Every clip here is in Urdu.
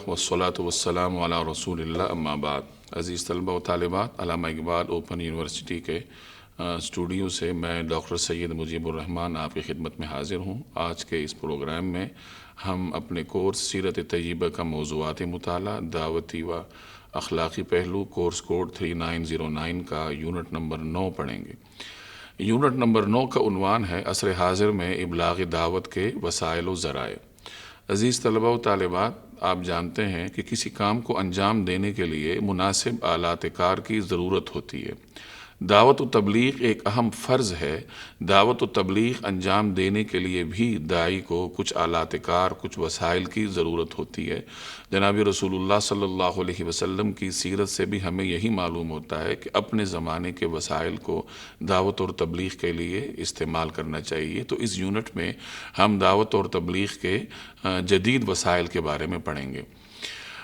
والصلاة والسلام علی رسول اللہ اما بعد۔ عزیز طلبہ و طالبات، علامہ اقبال اوپن یونیورسٹی کے اسٹوڈیو سے میں ڈاکٹر سید مجیب الرحمن آپ کی خدمت میں حاضر ہوں۔ آج کے اس پروگرام میں ہم اپنے کورس سیرت طیبہ کا موضوعات مطالعہ، دعوتی و اخلاقی پہلو، کورس کوڈ 3909 کا یونٹ نمبر 9 پڑھیں گے۔ یونٹ نمبر 9 کا عنوان ہے عصر حاضر میں ابلاغ دعوت کے وسائل و ذرائع۔ عزیز طلبہ و طالبات، آپ جانتے ہیں کہ کسی کام کو انجام دینے کے لیے مناسب آلات کار کی ضرورت ہوتی ہے۔ دعوت و تبلیغ ایک اہم فرض ہے۔ دعوت و تبلیغ انجام دینے کے لیے بھی داعی کو کچھ آلات کار، کچھ وسائل کی ضرورت ہوتی ہے۔ جناب رسول اللہ صلی اللہ علیہ وسلم کی سیرت سے بھی ہمیں یہی معلوم ہوتا ہے کہ اپنے زمانے کے وسائل کو دعوت اور تبلیغ کے لیے استعمال کرنا چاہیے۔ تو اس یونٹ میں ہم دعوت اور تبلیغ کے جدید وسائل کے بارے میں پڑھیں گے۔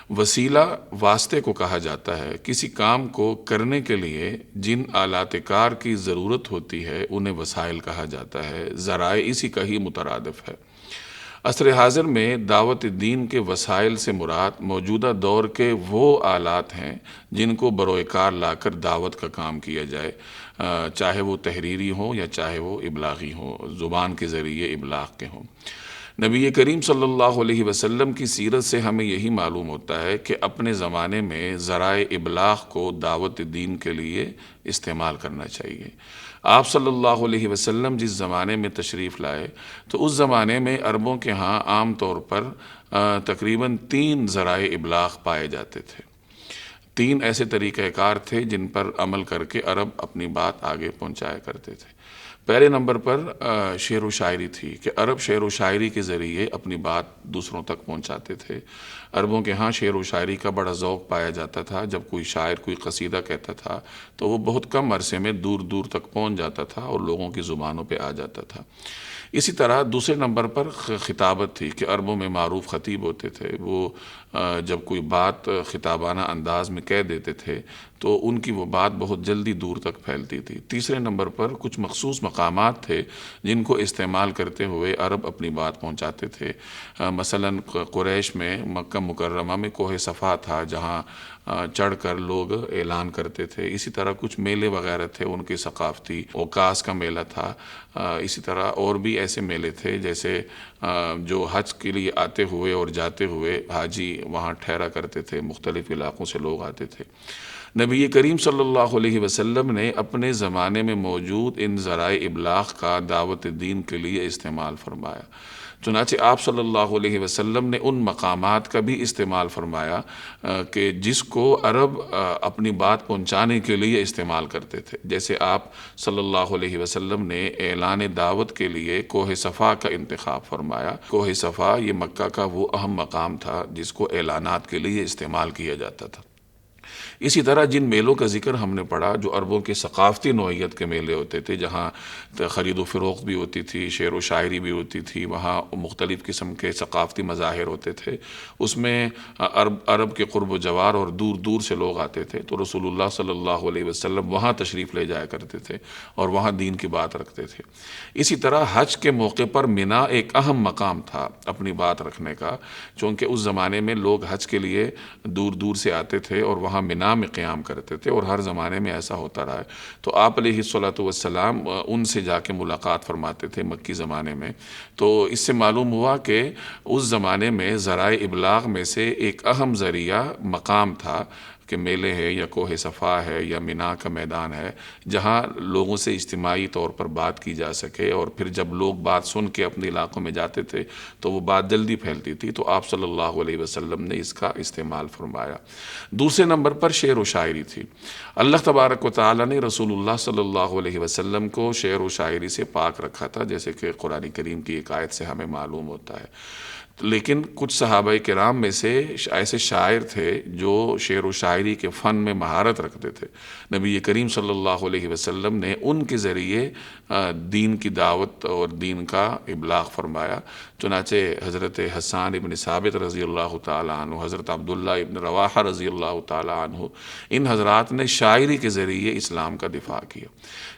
وسیلہ واسطے کو کہا جاتا ہے۔ کسی کام کو کرنے کے لیے جن آلات کار کی ضرورت ہوتی ہے انہیں وسائل کہا جاتا ہے۔ ذرائع اسی کا ہی مترادف ہے۔ عصر حاضر میں دعوت دین کے وسائل سے مراد موجودہ دور کے وہ آلات ہیں جن کو بروئے کار لا کر دعوت کا کام کیا جائے، چاہے وہ تحریری ہوں یا چاہے وہ ابلاغی ہوں، زبان کے ذریعے ابلاغ کے ہوں۔ نبی کریم صلی اللہ علیہ وسلم کی سیرت سے ہمیں یہی معلوم ہوتا ہے کہ اپنے زمانے میں ذرائع ابلاغ کو دعوت دین کے لیے استعمال کرنا چاہیے۔ آپ صلی اللہ علیہ وسلم جس زمانے میں تشریف لائے تو اس زمانے میں عربوں کے ہاں عام طور پر تقریباً 3 ذرائع ابلاغ پائے جاتے تھے۔ 3 ایسے طریقہ کار تھے جن پر عمل کر کے عرب اپنی بات آگے پہنچایا کرتے تھے۔ پہلے نمبر پر شعر و شاعری تھی کہ عرب شعر و شاعری کے ذریعے اپنی بات دوسروں تک پہنچاتے تھے۔ عربوں کے ہاں شعر و شاعری کا بڑا ذوق پایا جاتا تھا۔ جب کوئی شاعر کوئی قصیدہ کہتا تھا تو وہ بہت کم عرصے میں دور دور تک پہنچ جاتا تھا اور لوگوں کی زبانوں پہ آ جاتا تھا۔ اسی طرح دوسرے نمبر پر خطابت تھی کہ عربوں میں معروف خطیب ہوتے تھے۔ وہ جب کوئی بات خطابانہ انداز میں کہہ دیتے تھے تو ان کی وہ بات بہت جلدی دور تک پھیلتی تھی۔ تیسرے نمبر پر کچھ مخصوص مقامات تھے جن کو استعمال کرتے ہوئے عرب اپنی بات پہنچاتے تھے۔ مثلاً قریش میں مکہ مکرمہ میں کوہ صفا تھا جہاں چڑھ کر لوگ اعلان کرتے تھے۔ اسی طرح کچھ میلے وغیرہ تھے ان کے ثقافتی، اوکاس کا میلہ تھا۔ اسی طرح اور بھی ایسے میلے تھے جیسے جو حج کے لیے آتے ہوئے اور جاتے ہوئے حاجی وہاں ٹھہرا کرتے تھے، مختلف علاقوں سے لوگ آتے تھے۔ نبی کریم صلی اللہ علیہ وسلم نے اپنے زمانے میں موجود ان ذرائع ابلاغ کا دعوت دین کے لیے استعمال فرمایا۔ چنانچہ آپ صلی اللہ علیہ وسلم نے ان مقامات کا بھی استعمال فرمایا کہ جس کو عرب اپنی بات پہنچانے کے لیے استعمال کرتے تھے۔ جیسے آپ صلی اللہ علیہ وسلم نے اعلان دعوت کے لیے کوہ صفا کا انتخاب فرمایا۔ کوہ صفا یہ مکہ کا وہ اہم مقام تھا جس کو اعلانات کے لیے استعمال کیا جاتا تھا۔ اسی طرح جن میلوں کا ذکر ہم نے پڑھا جو عربوں کے ثقافتی نوعیت کے میلے ہوتے تھے، جہاں خرید و فروخت بھی ہوتی تھی، شعر و شاعری بھی ہوتی تھی، وہاں مختلف قسم کے ثقافتی مظاہر ہوتے تھے، اس میں عرب کے قرب و جوار اور دور دور سے لوگ آتے تھے تو رسول اللہ صلی اللہ علیہ وسلم وہاں تشریف لے جایا کرتے تھے اور وہاں دین کی بات رکھتے تھے۔ اسی طرح حج کے موقع پر مینا ایک اہم مقام تھا اپنی بات رکھنے کا، چونکہ اس زمانے میں لوگ حج کے لیے دور دور سے آتے تھے اور وہاں مینا میں قیام کرتے تھے، اور ہر زمانے میں ایسا ہوتا رہا ہے۔ تو آپ علیہ الصلوۃ والسلام ان سے جا کے ملاقات فرماتے تھے مکی زمانے میں۔ تو اس سے معلوم ہوا کہ اس زمانے میں ذرائع ابلاغ میں سے ایک اہم ذریعہ مقام تھا کہ میلے ہے یا کوہ صفا ہے یا مینا کا میدان ہے جہاں لوگوں سے اجتماعی طور پر بات کی جا سکے، اور پھر جب لوگ بات سن کے اپنے علاقوں میں جاتے تھے تو وہ بات جلدی پھیلتی تھی۔ تو آپ صلی اللہ علیہ وسلم نے اس کا استعمال فرمایا۔ دوسرے نمبر پر شعر و شاعری تھی۔ اللہ تبارک و تعالیٰ نے رسول اللہ صلی اللہ علیہ وسلم کو شعر و شاعری سے پاک رکھا تھا، جیسے کہ قرآن کریم کی ایک آیت سے ہمیں معلوم ہوتا ہے۔ لیکن کچھ صحابہ کرام میں سے ایسے شاعر تھے جو شعر و شاعری کے فن میں مہارت رکھتے تھے۔ نبی کریم صلی اللہ علیہ وسلم نے ان کے ذریعے دین کی دعوت اور دین کا ابلاغ فرمایا۔ چنانچہ حضرت حسان ابن ثابت رضی اللہ تعالیٰ عنہ، حضرت عبداللہ ابن رواحہ رضی اللہ تعالیٰ عنہ، ان حضرات نے شاعری کے ذریعے اسلام کا دفاع کیا۔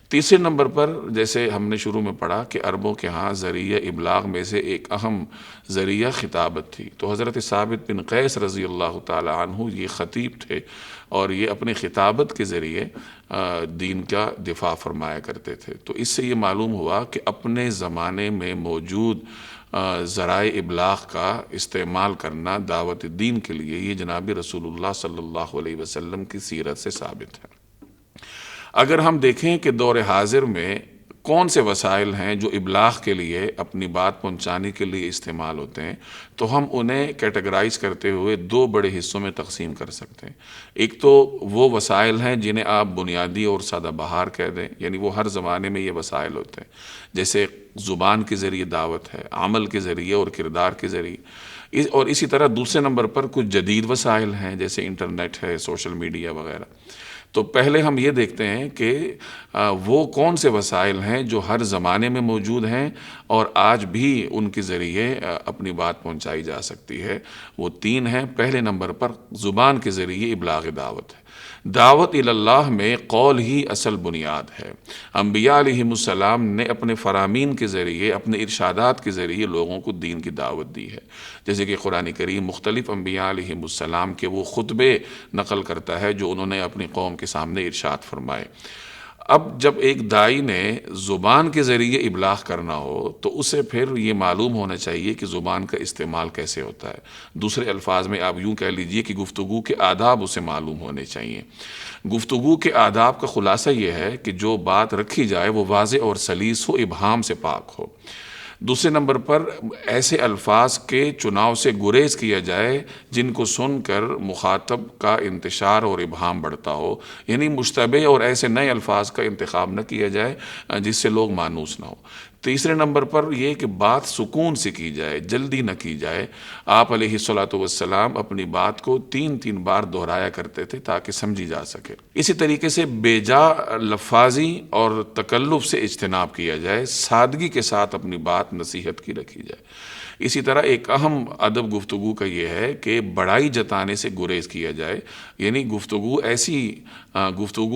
تیسرے نمبر پر جیسے ہم نے شروع میں پڑھا کہ عربوں کے ہاں ذریعہ ابلاغ میں سے ایک اہم ذریعہ ذریعہ خطابت تھی۔ تو حضرت ثابت بن قیس رضی اللہ تعالی عنہ یہ خطیب تھے اور یہ اپنے خطابت کے ذریعے دین کا دفاع فرمایا کرتے تھے۔ تو اس سے یہ معلوم ہوا کہ اپنے زمانے میں موجود ذرائع ابلاغ کا استعمال کرنا دعوت دین کے لیے یہ جناب رسول اللہ صلی اللہ علیہ وسلم کی سیرت سے ثابت ہے۔ اگر ہم دیکھیں کہ دور حاضر میں کون سے وسائل ہیں جو ابلاغ کے لیے اپنی بات پہنچانے کے لیے استعمال ہوتے ہیں، تو ہم انہیں کیٹیگرائز کرتے ہوئے دو بڑے حصوں میں تقسیم کر سکتے ہیں۔ ایک تو وہ وسائل ہیں جنہیں آپ بنیادی اور سادہ بہار کہہ دیں، یعنی وہ ہر زمانے میں یہ وسائل ہوتے ہیں، جیسے زبان کے ذریعے دعوت ہے، عمل کے ذریعے اور کردار کے ذریعے، اور اسی طرح دوسرے نمبر پر کچھ جدید وسائل ہیں جیسے انٹرنیٹ ہے، سوشل میڈیا وغیرہ۔ تو پہلے ہم یہ دیکھتے ہیں کہ وہ کون سے وسائل ہیں جو ہر زمانے میں موجود ہیں اور آج بھی ان کے ذریعے اپنی بات پہنچائی جا سکتی ہے۔ وہ تین ہیں۔ پہلے نمبر پر زبان کے ذریعے ابلاغ دعوت ہے۔ دعوت اللہ میں قول ہی اصل بنیاد ہے۔ انبیاء علیہم السلام نے اپنے فرامین کے ذریعے، اپنے ارشادات کے ذریعے لوگوں کو دین کی دعوت دی ہے، جیسے کہ قرآن کریم مختلف انبیاء علیہم السلام کے وہ خطبے نقل کرتا ہے جو انہوں نے اپنی قوم کے سامنے ارشاد فرمائے۔ اب جب ایک داعی نے زبان کے ذریعے ابلاغ کرنا ہو تو اسے پھر یہ معلوم ہونا چاہیے کہ زبان کا استعمال کیسے ہوتا ہے۔ دوسرے الفاظ میں آپ یوں کہہ لیجئے کہ گفتگو کے آداب اسے معلوم ہونے چاہیے۔ گفتگو کے آداب کا خلاصہ یہ ہے کہ جو بات رکھی جائے وہ واضح اور سلیس ہو، ابہام سے پاک ہو۔ دوسرے نمبر پر ایسے الفاظ کے چناؤ سے گریز کیا جائے جن کو سن کر مخاطب کا انتشار اور ابہام بڑھتا ہو، یعنی مشتبہ اور ایسے نئے الفاظ کا انتخاب نہ کیا جائے جس سے لوگ مانوس نہ ہو۔ تیسرے نمبر پر یہ کہ بات سکون سے کی جائے، جلدی نہ کی جائے۔ آپ علیہ الصلوۃ والسلام اپنی بات کو تین بار دہرایا کرتے تھے تاکہ سمجھی جا سکے۔ اسی طریقے سے بے جا لفاظی اور تکلف سے اجتناب کیا جائے، سادگی کے ساتھ اپنی بات نصیحت کی رکھی جائے۔ اسی طرح ایک اہم ادب گفتگو کا یہ ہے کہ بڑائی جتانے سے گریز کیا جائے، یعنی گفتگو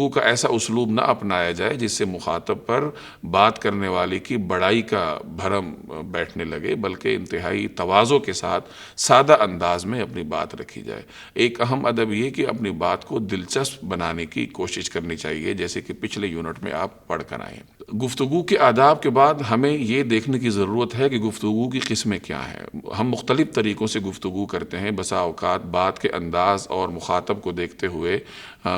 کا ایسا اسلوب نہ اپنایا جائے جس سے مخاطب پر بات کرنے والے کی بڑائی کا بھرم بیٹھنے لگے، بلکہ انتہائی تواضع کے ساتھ سادہ انداز میں اپنی بات رکھی جائے۔ ایک اہم ادب یہ کہ اپنی بات کو دلچسپ بنانے کی کوشش کرنی چاہیے، جیسے کہ پچھلے یونٹ میں آپ پڑھ کر آئے ہیں۔ گفتگو کے آداب کے بعد ہمیں یہ دیکھنے کی ضرورت ہے کہ گفتگو کی قسمیں کیا ہیں۔ ہم مختلف طریقوں سے گفتگو کرتے ہیں، بسا اوقات بات کے انداز اور مخاطب کو دیکھتے ہوئے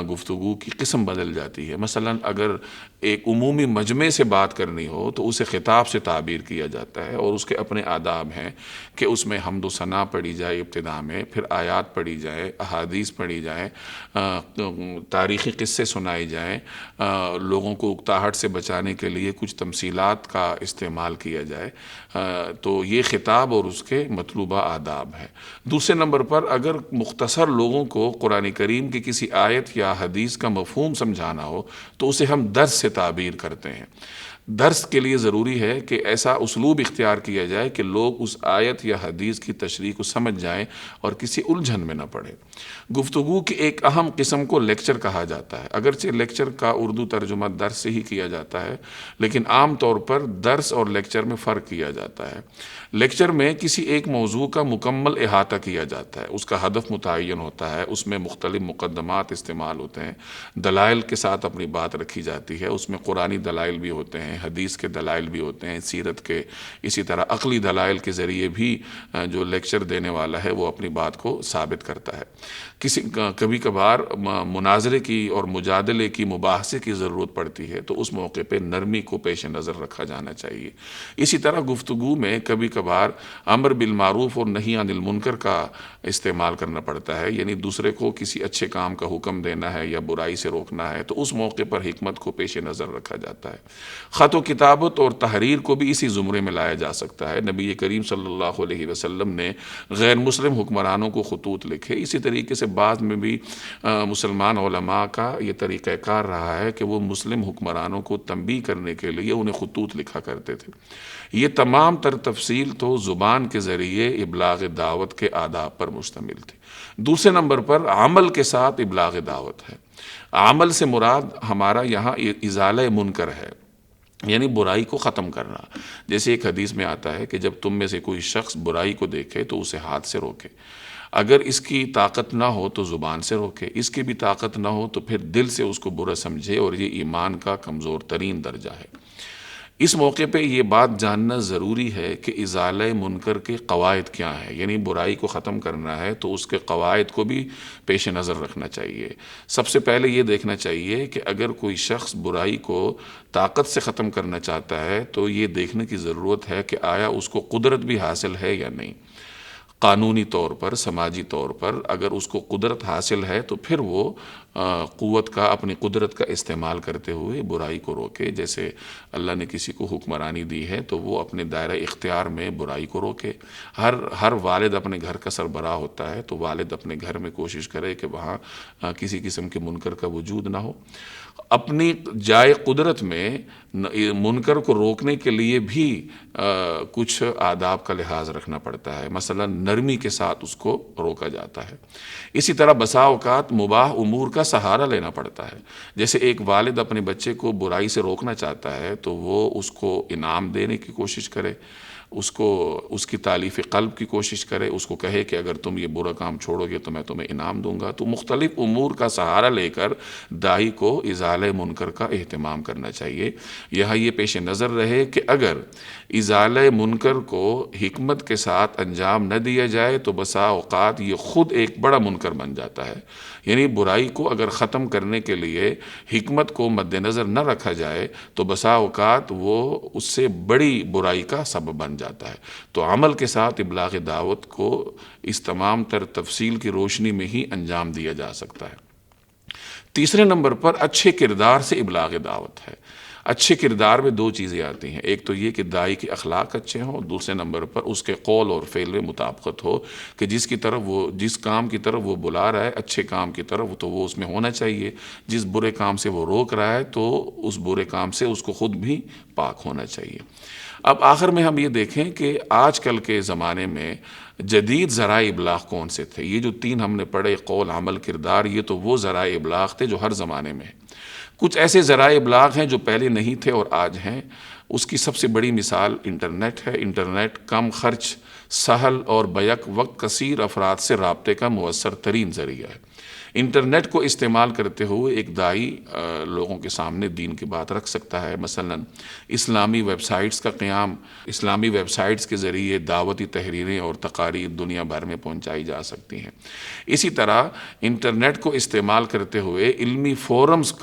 گفتگو کی قسم بدل جاتی ہے۔ مثلا اگر ایک عمومی مجمع سے بات کرنی ہو تو اسے خطاب سے تعبیر کیا جاتا ہے، اور اس کے اپنے آداب ہیں کہ اس میں حمد و ثنا پڑھی جائے ابتدا میں، پھر آیات پڑھی جائیں، احادیث پڑھی جائیں، تاریخی قصے سنائے جائیں، لوگوں کو اکتاہٹ سے بچانے کے لیے کچھ تمثیلات کا استعمال کیا جائے۔ تو یہ خطاب اور اس کے مطلوبہ آداب ہے۔ دوسرے نمبر پر اگر مختصر لوگوں کو قرآن کریم کی کسی آیت یا حدیث کا مفہوم سمجھانا ہو تو اسے ہم درس سے تعبیر کرتے ہیں۔ درس کے لیے ضروری ہے کہ ایسا اسلوب اختیار کیا جائے کہ لوگ اس آیت یا حدیث کی تشریح کو سمجھ جائیں اور کسی الجھن میں نہ پڑے۔ گفتگو کی ایک اہم قسم کو لیکچر کہا جاتا ہے۔ اگرچہ لیکچر کا اردو ترجمہ درس سے ہی کیا جاتا ہے، لیکن عام طور پر درس اور لیکچر میں فرق کیا جاتا ہے۔ لیکچر میں کسی ایک موضوع کا مکمل احاطہ کیا جاتا ہے، اس کا ہدف متعین ہوتا ہے، اس میں مختلف مقدمات استعمال ہوتے ہیں، دلائل کے ساتھ اپنی بات رکھی جاتی ہے، اس میں قرآنی دلائل بھی ہوتے ہیں، حدیث کے دلائل بھی ہوتے ہیں، سیرت کے، اسی طرح عقلی دلائل کے ذریعے بھی جو لیکچر دینے والا ہے وہ اپنی بات کو ثابت کرتا ہے۔ کبھی کبھار مناظرے کی اور مجادلے کی، مباحثے کی ضرورت پڑتی ہے تو اس موقع پہ نرمی کو پیش نظر رکھا جانا چاہیے۔ اسی طرح گفتگو میں کبھی کبھار امر بالمعروف اور نہی عن المنکر کا استعمال کرنا پڑتا ہے، یعنی دوسرے کو کسی اچھے کام کا حکم دینا ہے یا برائی سے روکنا ہے تو اس موقع پر حکمت کو پیش نظر رکھا جاتا ہے۔ خط و کتابت اور تحریر کو بھی اسی زمرے میں لایا جا سکتا ہے۔ نبی کریم صلی اللہ علیہ وسلم نے غیر مسلم حکمرانوں کو خطوط لکھے۔ اسی طریقے سے بعد میں بھی مسلمان علماء کا یہ طریقہ کار رہا ہے کہ وہ مسلم حکمرانوں کو تنبیہ کرنے کے لیے انہیں خطوط لکھا کرتے تھے۔ یہ تمام تر تفصیل تو زبان کے ذریعے ابلاغ دعوت کے آداب پر مشتمل تھی۔ دوسرے نمبر پر عمل کے ساتھ ابلاغ دعوت ہے۔ عمل سے مراد ہمارا یہاں ازالہ منکر ہے۔ یعنی برائی کو ختم کرنا۔ جیسے ایک حدیث میں آتا ہے کہ جب تم میں سے کوئی شخص برائی کو دیکھے تو اسے ہاتھ سے روکے، اگر اس کی طاقت نہ ہو تو زبان سے روکے، اس کی بھی طاقت نہ ہو تو پھر دل سے اس کو برا سمجھے، اور یہ ایمان کا کمزور ترین درجہ ہے۔ اس موقع پہ یہ بات جاننا ضروری ہے کہ ازالہ منکر کے قواعد کیا ہیں، یعنی برائی کو ختم کرنا ہے تو اس کے قواعد کو بھی پیش نظر رکھنا چاہیے۔ سب سے پہلے یہ دیکھنا چاہیے کہ اگر کوئی شخص برائی کو طاقت سے ختم کرنا چاہتا ہے تو یہ دیکھنے کی ضرورت ہے کہ آیا اس کو قدرت بھی حاصل ہے یا نہیں۔ قانونی طور پر، سماجی طور پر اگر اس کو قدرت حاصل ہے تو پھر وہ اپنی قدرت کا استعمال کرتے ہوئے برائی کو روکے۔ جیسے اللہ نے کسی کو حکمرانی دی ہے تو وہ اپنے دائرہ اختیار میں برائی کو روکے۔ ہر والد اپنے گھر کا سربراہ ہوتا ہے تو والد اپنے گھر میں کوشش کرے کہ وہاں کسی قسم کے منکر کا وجود نہ ہو۔ اپنی جائے قدرت میں منکر کو روکنے کے لیے بھی کچھ آداب کا لحاظ رکھنا پڑتا ہے، مثلا نرمی کے ساتھ اس کو روکا جاتا ہے۔ اسی طرح بسا اوقات مباح امور کا سہارا لینا پڑتا ہے۔ جیسے ایک والد اپنے بچے کو برائی سے روکنا چاہتا ہے تو وہ اس کو انعام دینے کی کوشش کرے، اس کی تالیف قلب کی کوشش کرے، اس کو کہے کہ اگر تم یہ برا کام چھوڑو گے تو میں تمہیں انعام دوں گا۔ تو مختلف امور کا سہارا لے کر داعی کو ازالہ منکر کا اہتمام کرنا چاہیے۔ یہاں یہ پیش نظر رہے کہ اگر ازالہ منکر کو حکمت کے ساتھ انجام نہ دیا جائے تو بسا اوقات یہ خود ایک بڑا منکر بن جاتا ہے۔ یعنی برائی کو اگر ختم کرنے کے لیے حکمت کو مد نظر نہ رکھا جائے تو بسا اوقات وہ اس سے بڑی برائی کا سبب بن جاتا ہے۔ تو عمل کے ساتھ ابلاغ دعوت کو اس تمام تر تفصیل کی روشنی میں ہی انجام دیا جا سکتا ہے۔ تیسرے نمبر پر اچھے کردار سے ابلاغ دعوت ہے۔ اچھے کردار میں دو چیزیں آتی ہیں، ایک تو یہ کہ داعی کے اخلاق اچھے ہوں، دوسرے نمبر پر اس کے قول اور فعل میں مطابقت ہو کہ جس کام کی طرف وہ بلا رہا ہے اچھے کام کی طرف تو وہ اس میں ہونا چاہیے، جس برے کام سے وہ روک رہا ہے تو اس برے کام سے اس کو خود بھی پاک ہونا چاہیے۔ اب آخر میں ہم یہ دیکھیں کہ آج کل کے زمانے میں جدید ذرائع ابلاغ کون سے تھے۔ یہ جو تین ہم نے پڑھے، قول، عمل، کردار، یہ تو وہ ذرائع ابلاغ تھے جو ہر زمانے میں ہیں۔ کچھ ایسے ذرائع ابلاغ ہیں جو پہلے نہیں تھے اور آج ہیں۔ اس کی سب سے بڑی مثال انٹرنیٹ ہے۔ انٹرنیٹ کم خرچ، سہل اور بیک وقت کثیر افراد سے رابطے کا مؤثر ترین ذریعہ ہے۔ انٹرنیٹ کو استعمال کرتے ہوئے ایک داعی لوگوں کے سامنے دین کی بات رکھ سکتا ہے۔ مثلا اسلامی ویب سائٹس کا قیام، اسلامی ویب سائٹس کے ذریعے دعوتی تحریریں اور تقاریر دنیا بھر میں پہنچائی جا سکتی ہیں۔ اسی طرح انٹرنیٹ کو استعمال کرتے ہوئے علمی فورمز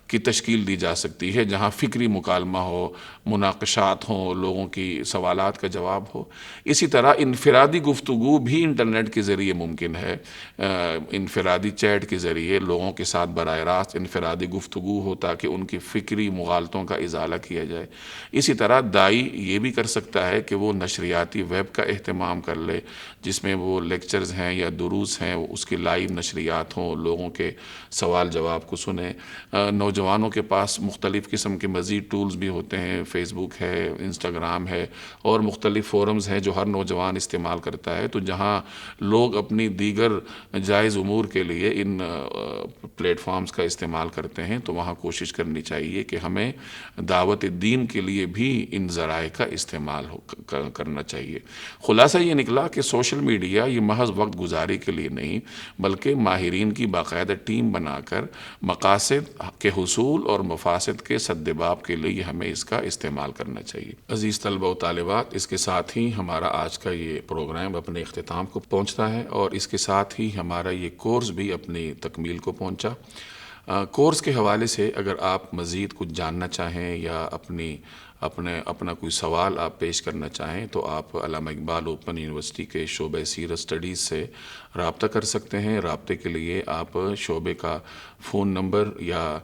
کی تشکیل دی جا سکتی ہے جہاں فکری مکالمہ ہو، مناقشات ہوں، لوگوں کی سوالات کا جواب ہو۔ اسی طرح انفرادی گفتگو بھی انٹرنیٹ کے ذریعے ممکن ہے۔ انفرادی چیٹ کے ذریعے لوگوں کے ساتھ براہ راست انفرادی گفتگو ہو تاکہ ان کی فکری مغالطوں کا ازالہ کیا جائے۔ اسی طرح داعی یہ بھی کر سکتا ہے کہ وہ نشریاتی ویب کا اہتمام کر لے جس میں وہ لیکچرز ہیں یا دروس ہیں اس کی لائیو نشریات ہوں، لوگوں کے سوال جواب کو سنیں۔ نوجوانوں کے پاس مختلف قسم کے مزید ٹولز بھی ہوتے ہیں، فیس بک ہے، انسٹاگرام ہے اور مختلف فورمز ہیں جو ہر نوجوان استعمال کرتا ہے۔ تو جہاں لوگ اپنی دیگر جائز امور کے لیے ان پلیٹ فارمز کا استعمال کرتے ہیں تو وہاں کوشش کرنی چاہیے کہ ہمیں دعوت دین کے لیے بھی ان ذرائع کا استعمال کرنا چاہیے۔ خلاصہ یہ نکلا کہ سوشل میڈیا یہ محض وقت گزاری کے لیے نہیں بلکہ ماہرین کی باقاعدہ ٹیم بنا کر مقاصد کے حصول اور مفاسد کے سدباب کے لیے ہمیں اس کا استعمال کرنا چاہیے۔ عزیز طلبہ و طالبات، اس کے ساتھ ہی ہمارا آج کا یہ پروگرام اپنے اختتام کو پہنچتا ہے اور اس کے ساتھ ہی ہمارا یہ کورس بھی اپنی تکمیل کو پہنچا۔ کورس کے حوالے سے اگر آپ مزید کچھ جاننا چاہیں یا اپنا کوئی سوال آپ پیش کرنا چاہیں تو آپ علامہ اقبال اوپن یونیورسٹی کے شعبہ سیرت اسٹڈیز سے رابطہ کر سکتے ہیں۔ رابطے کے لیے آپ شعبے کا فون نمبر یا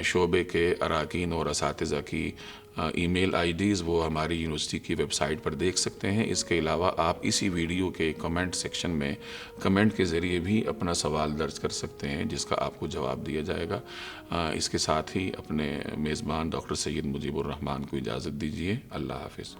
شعبے کے اراکین اور اساتذہ کی ای میل آئی ڈیز وہ ہماری یونیورسٹی کی ویب سائٹ پر دیکھ سکتے ہیں۔ اس کے علاوہ آپ اسی ویڈیو کے کمنٹ سیکشن میں کمنٹ کے ذریعے بھی اپنا سوال درج کر سکتے ہیں جس کا آپ کو جواب دیا جائے گا۔ اس کے ساتھ ہی اپنے میزبان ڈاکٹر سید مجیب الرحمان کو اجازت دیجیے۔ اللہ حافظ۔